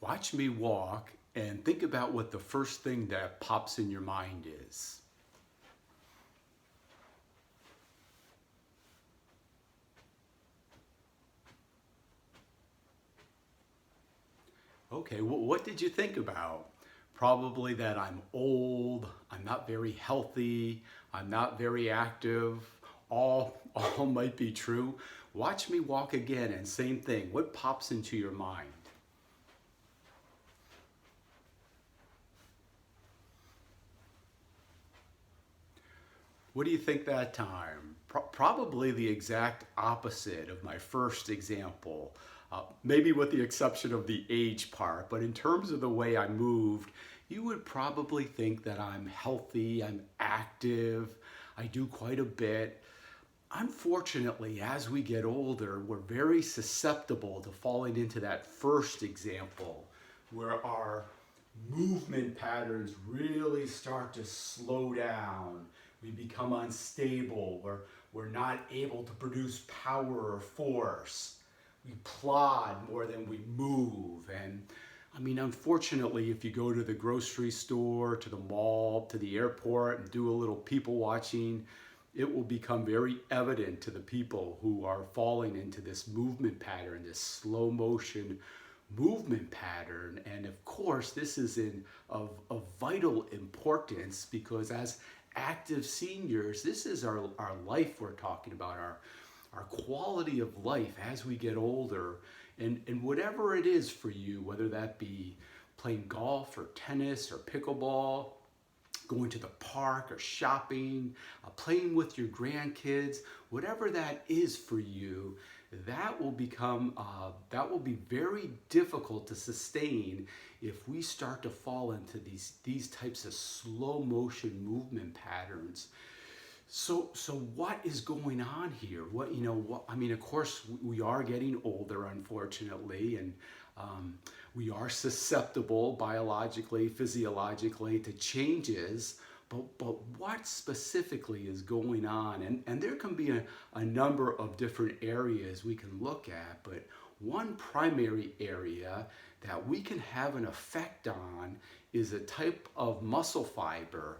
Watch me walk and think about what the first thing that pops in your mind is. Okay, what did you think about? Probably that I'm old, I'm not very healthy, I'm not very active. All might be true. Watch me walk again and same thing. What pops into your mind? What do you think that time? Probably the exact opposite of my first example. Maybe with the exception of the age part, but in terms of the way I moved, you would probably think that I'm healthy, I'm active, I do quite a bit. Unfortunately, as we get older, we're very susceptible to falling into that first example where our movement patterns really start to slow down. We become unstable. We're not able to produce power or force. We plod more than we move. And I mean, unfortunately, if you go to the grocery store, to the mall, to the airport, and do a little people watching, it will become very evident to the people who are falling into this movement pattern, this slow motion movement pattern. And of course, this is of vital importance because as active seniors, this is our life we're talking about, our quality of life as we get older. And whatever it is for you, whether that be playing golf or tennis or pickleball, going to the park or shopping, playing with your grandkids, whatever that is for you, that will be very difficult to sustain if we start to fall into these types of slow motion movement patterns. So what is going on here? I mean, of course, we are getting older, unfortunately, and we are susceptible biologically, physiologically to changes. But what specifically is going on? And there can be a number of different areas we can look at, but one primary area that we can have an effect on is a type of muscle fiber.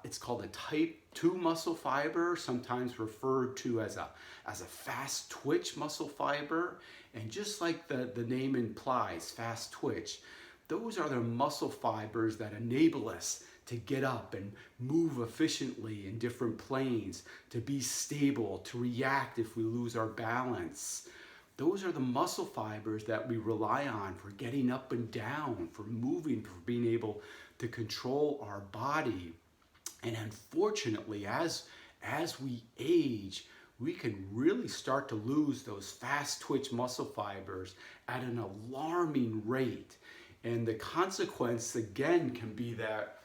It's called a type 2 muscle fiber, sometimes referred to as a fast twitch muscle fiber. And just like the name implies, fast twitch, those are the muscle fibers that enable us to get up and move efficiently in different planes, to be stable, to react if we lose our balance. Those are the muscle fibers that we rely on for getting up and down, for moving, for being able to control our body. And unfortunately, as we age, we can really start to lose those fast twitch muscle fibers at an alarming rate. And the consequence, again, can be that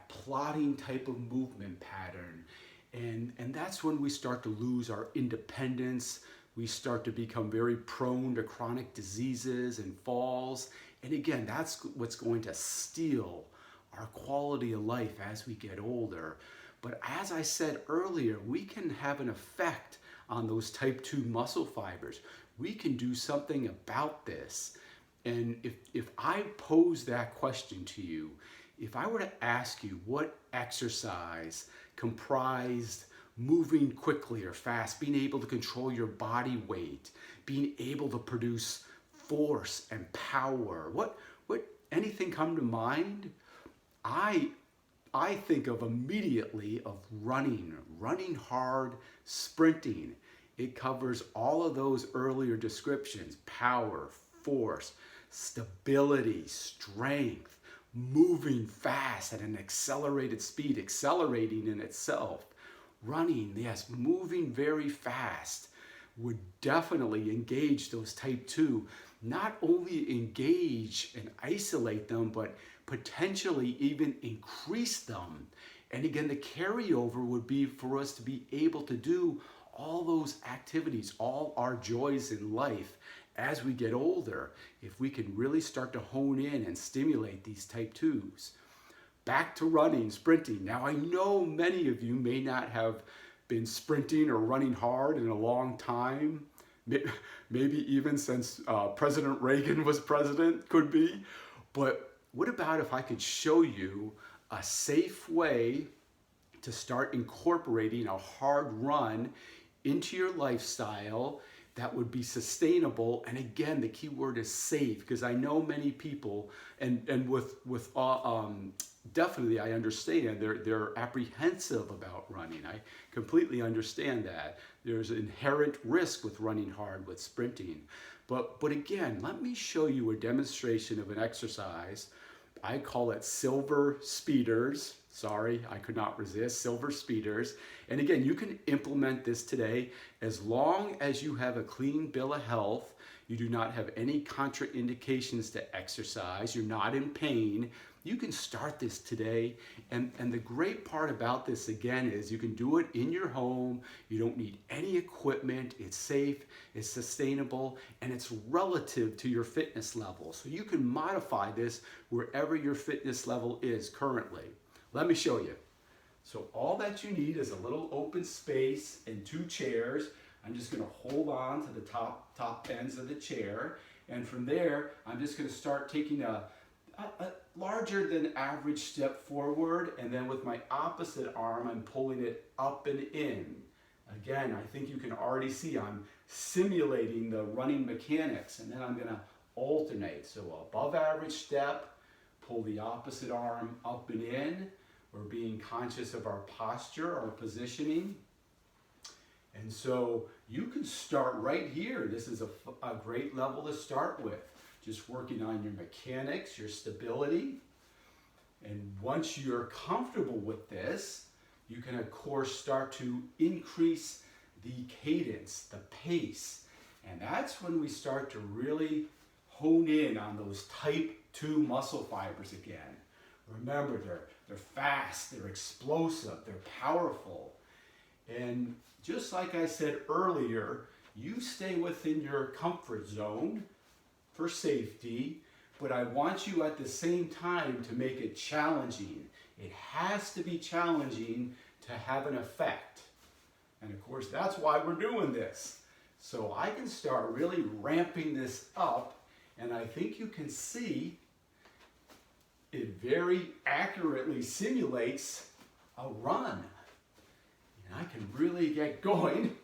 plodding type of movement pattern. And that's when we start to lose our independence. We start to become very prone to chronic diseases and falls. And again, that's what's going to steal our quality of life as we get older. But as I said earlier, we can have an effect on those type 2 muscle fibers. We can do something about this. And if I pose that question to you, if I were to ask you what exercise comprised moving quickly or fast, being able to control your body weight, being able to produce force and power, what anything come to mind? I think of immediately of running hard, sprinting. It covers all of those earlier descriptions: power, force, stability, strength, moving fast at an accelerated speed, accelerating in itself. Running, yes, moving very fast would definitely engage those type 2. Not only engage and isolate them, but potentially even increase them. And again, the carryover would be for us to be able to do all those activities, all our joys in life as we get older, if we can really start to hone in and stimulate these type 2s. Back to running, sprinting. Now I know many of you may not have been sprinting or running hard in a long time. maybe even since President Reagan was president, could be. But what about if I could show you a safe way to start incorporating a hard run into your lifestyle that would be sustainable? And again, the key word is safe, because I know many people, and with definitely I understand they're apprehensive about running. I completely understand that. There's inherent risk with running hard, with sprinting. But again, let me show you a demonstration of an exercise. I call it silver speeders. Sorry, I could not resist. Silver speeders. And again, you can implement this today as long as you have a clean bill of health, you do not have any contraindications to exercise, you're not in pain. You can start this today. And the great part about this, again, is you can do it in your home. You don't need any equipment. It's safe, it's sustainable, and it's relative to your fitness level. So you can modify this wherever your fitness level is currently. Let me show you. So all that you need is a little open space and 2 chairs. I'm just going to hold on to the top ends of the chair. And from there, I'm just going to start taking a larger than average step forward, and then with my opposite arm, I'm pulling it up and in. Again, I think you can already see I'm simulating the running mechanics, and then I'm going to alternate. So above average step, pull the opposite arm up and in. We're being conscious of our posture, our positioning. And so you can start right here. This is a great level to start with. Just working on your mechanics, your stability. And once you're comfortable with this, you can of course start to increase the cadence, the pace. And that's when we start to really hone in on those type 2 muscle fibers again. Remember, they're fast, they're explosive, they're powerful. And just like I said earlier, you stay within your comfort zone for safety, but I want you at the same time to make it challenging. It has to be challenging to have an effect. And of course, that's why we're doing this. So I can start really ramping this up, and I think you can see it very accurately simulates a run. And I can really get going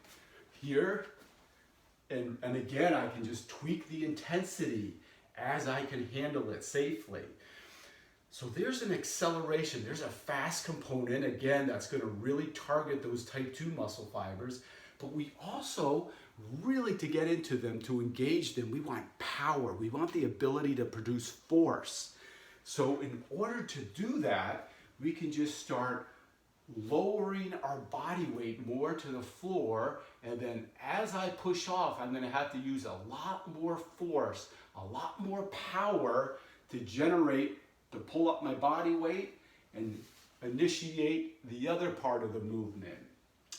here. And again, I can just tweak the intensity as I can handle it safely. So there's an acceleration, there's a fast component, again, that's going to really target those type 2 muscle fibers. But we also, really to get into them, to engage them, we want power. We want the ability to produce force. So in order to do that, we can just start lowering our body weight more to the floor, and then as I push off, I'm going to have to use a lot more force, a lot more power to pull up my body weight and initiate the other part of the movement.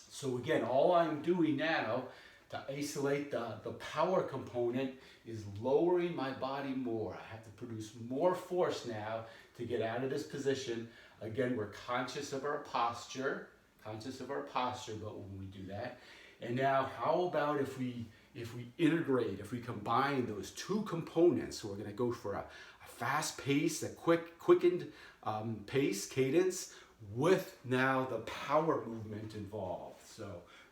So again, all I'm doing now to isolate the power component is lowering my body more. I have to produce more force now to get out of this position. Again, we're conscious of our posture, but when we do that. And now, how about if we integrate, if we combine those 2 components? So we're going to go for a fast pace, a quickened pace, cadence, with now the power movement involved. So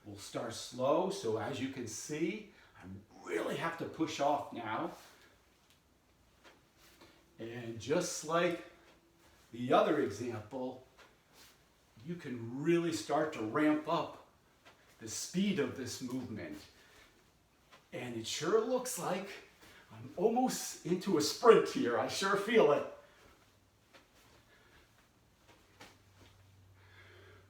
we'll start slow. So as you can see, I really have to push off now. And just like the other example, you can really start to ramp up the speed of this movement. And it sure looks like I'm almost into a sprint here. I sure feel it.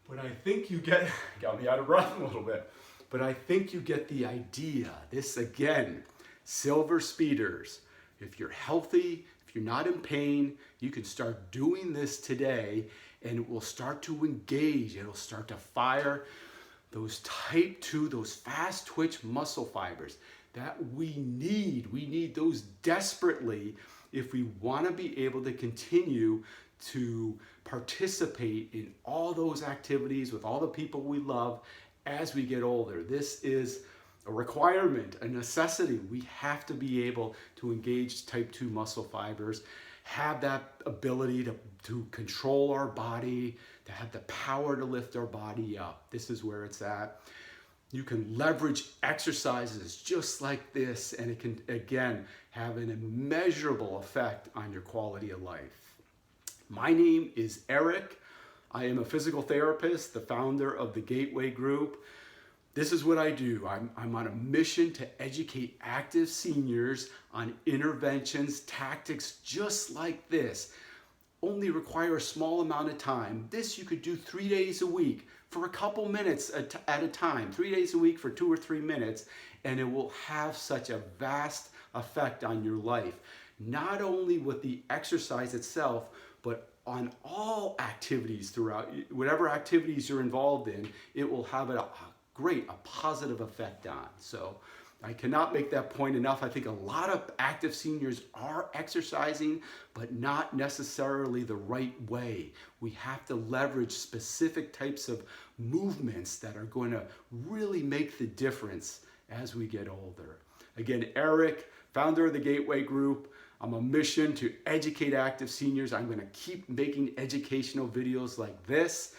But I think you got me out of breath a little bit. But I think you get the idea. This again, silver speeders. If you're healthy, if you're not in pain, you can start doing this today, and it will start to engage. It'll start to fire those type 2, those fast twitch muscle fibers that we need. We need those desperately if we want to be able to continue to participate in all those activities with all the people we love as we get older. This is a requirement, a necessity. We have to be able to engage type 2 muscle fibers, have that ability to control our body, to have the power to lift our body up. This is where it's at. You can leverage exercises just like this, and it can, again, have an immeasurable effect on your quality of life. My name is Eric. I am a physical therapist, the founder of the Gateway Group. This is what I do. I'm on a mission to educate active seniors on interventions, tactics just like this. Only require a small amount of time. This you could do 3 days a week for a couple minutes at a time, 3 days a week for 2 or 3 minutes, and it will have such a vast effect on your life. Not only with the exercise itself, but on all activities throughout, whatever activities you're involved in, it will have a positive effect on. So I cannot make that point enough. I think a lot of active seniors are exercising, but not necessarily the right way. We have to leverage specific types of movements that are going to really make the difference as we get older. Again, Eric, founder of the Gateway Group. I'm on a mission to educate active seniors. I'm going to keep making educational videos like this.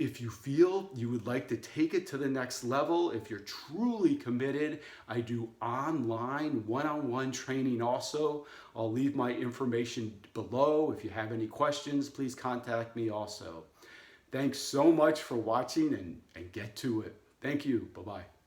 If you feel you would like to take it to the next level, if you're truly committed, I do online one-on-one training also. I'll leave my information below. If you have any questions, please contact me also. Thanks so much for watching, and get to it. Thank you. Bye-bye.